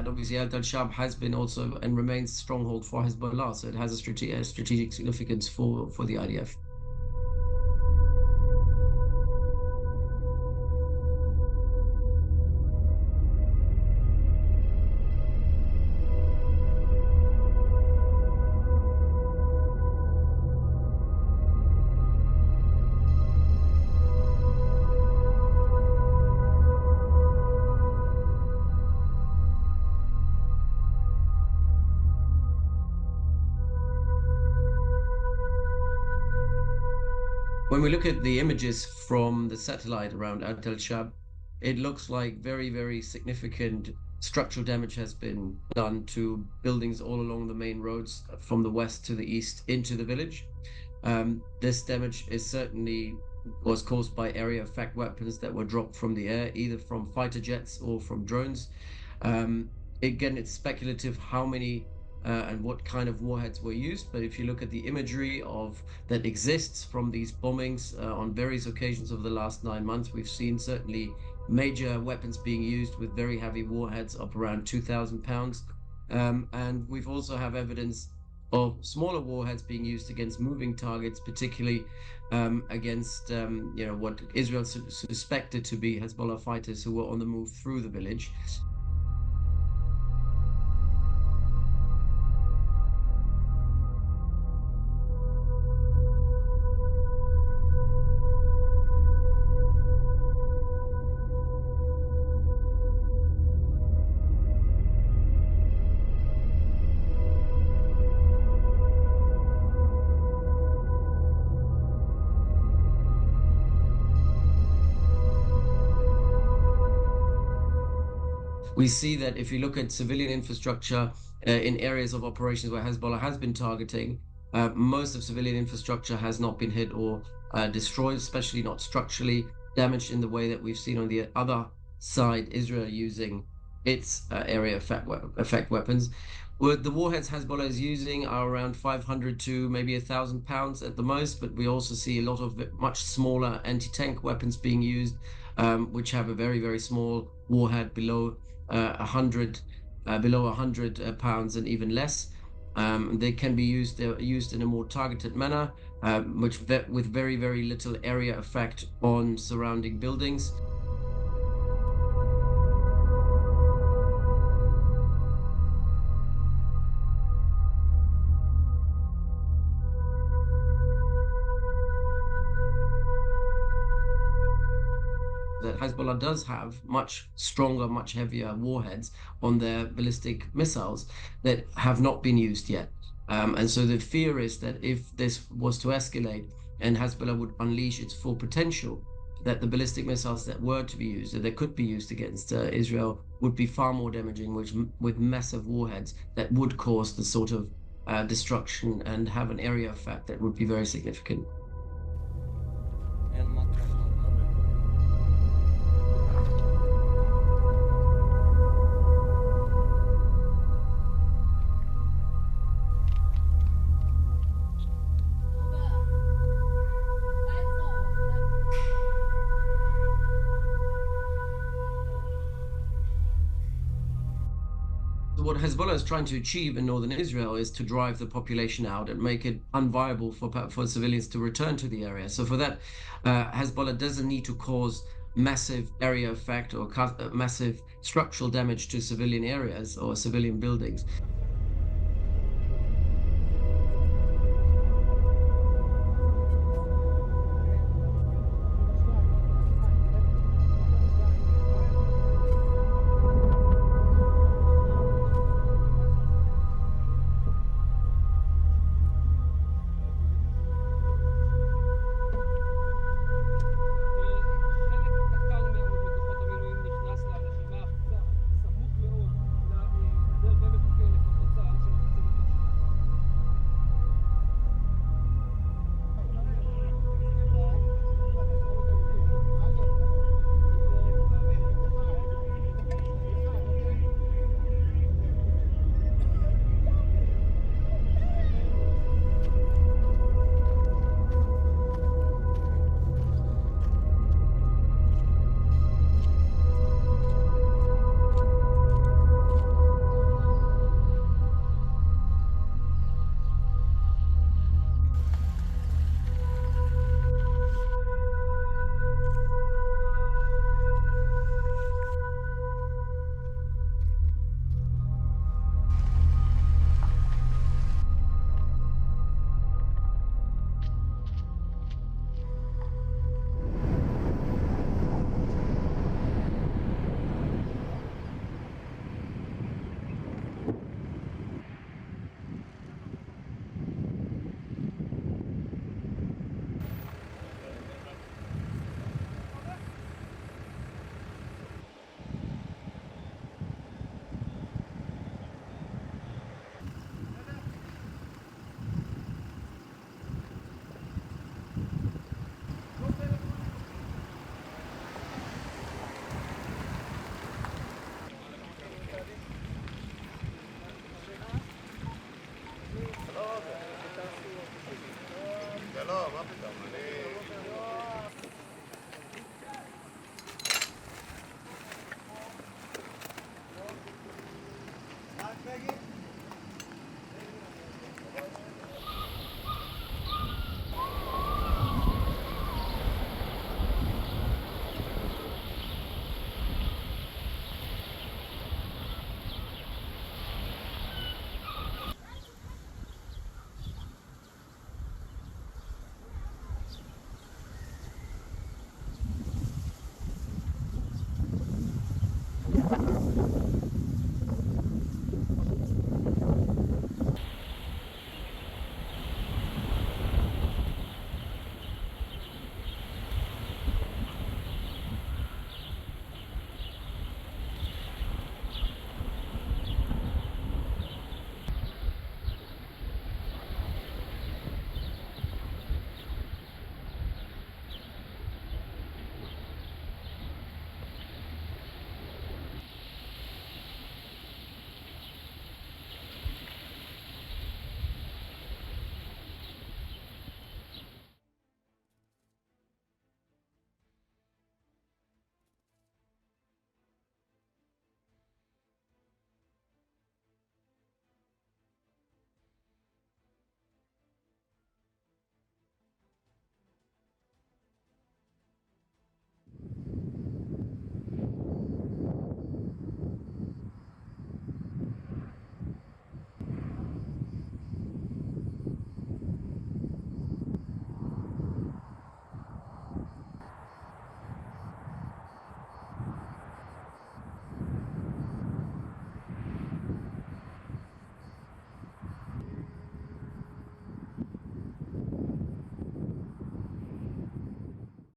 that, obviously al-Shaab has been also and remains a stronghold for Hezbollah, so it has a strategic significance for the IDF. When we look at the images from the satellite around al-Shaab, it looks like very, very significant structural damage has been done to buildings all along the main roads from the west to the east into the village. This damage is certainly was caused by area effect weapons that were dropped from the air, either from fighter jets or from drones. Again, it's speculative how many and what kind of warheads were used. But if you look at the imagery of that exists from these bombings on various occasions over the last 9 months, we've seen certainly major weapons being used with very heavy warheads of around 2,000 pounds. And we've also have evidence of smaller warheads being used against moving targets, particularly against what Israel suspected to be Hezbollah fighters who were on the move through the village. We see that if you look at civilian infrastructure in areas of operations where Hezbollah has been targeting, most of civilian infrastructure has not been hit or destroyed, especially not structurally damaged in the way that we've seen on the other side, Israel using its area effect weapons. The warheads Hezbollah is using are around 500 to maybe 1,000 pounds at the most, but we also see a lot of much smaller anti-tank weapons being used, which have a very, very small warhead below 100 pounds and even less. They can be used in a more targeted manner, with very, very little area effect on surrounding buildings. That Hezbollah does have much stronger, much heavier warheads on their ballistic missiles that have not been used yet. And so the fear is that if this was to escalate and Hezbollah would unleash its full potential, that the ballistic missiles that were to be used, that could be used against Israel, would be far more damaging, with massive warheads that would cause the sort of destruction and have an area effect that would be very significant. What Hezbollah is trying to achieve in northern Israel is to drive the population out and make it unviable for civilians to return to the area. So for that, Hezbollah doesn't need to cause massive area effect or massive structural damage to civilian areas or civilian buildings.